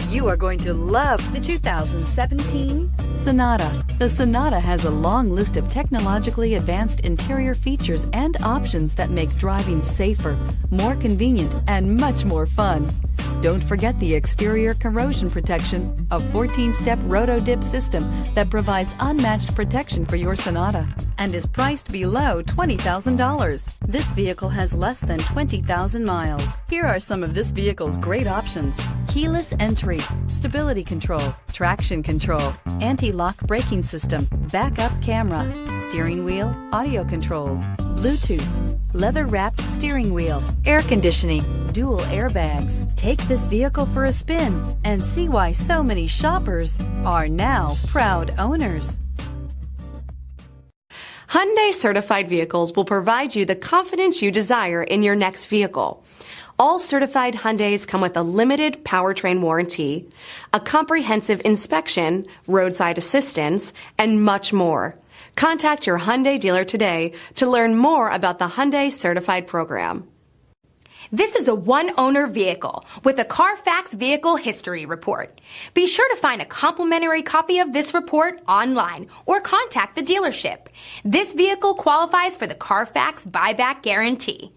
You are going to love the 2017 Sonata. The Sonata has a long list of technologically advanced interior features and options that make driving safer, more convenient, and much more fun. Don't forget the exterior corrosion protection, a 14-step roto-dip system that provides unmatched protection for your Sonata and is priced below $20,000. This vehicle has less than 20,000 miles. Here are some of this vehicle's great options: keyless entry, stability control, traction control, anti-lock braking system, backup camera, steering wheel audio controls, Bluetooth, leather-wrapped steering wheel, air conditioning, dual airbags. Take this vehicle for a spin and see why so many shoppers are now proud owners. Hyundai certified vehicles will provide you the confidence you desire in your next vehicle. All certified Hyundais come with a limited powertrain warranty, a comprehensive inspection, roadside assistance, and much more. Contact your Hyundai dealer today to learn more about the Hyundai Certified program. This is a one-owner vehicle with a Carfax Vehicle History Report. Be sure to find a complimentary copy of this report online or contact the dealership. This vehicle qualifies for the Carfax Buyback Guarantee.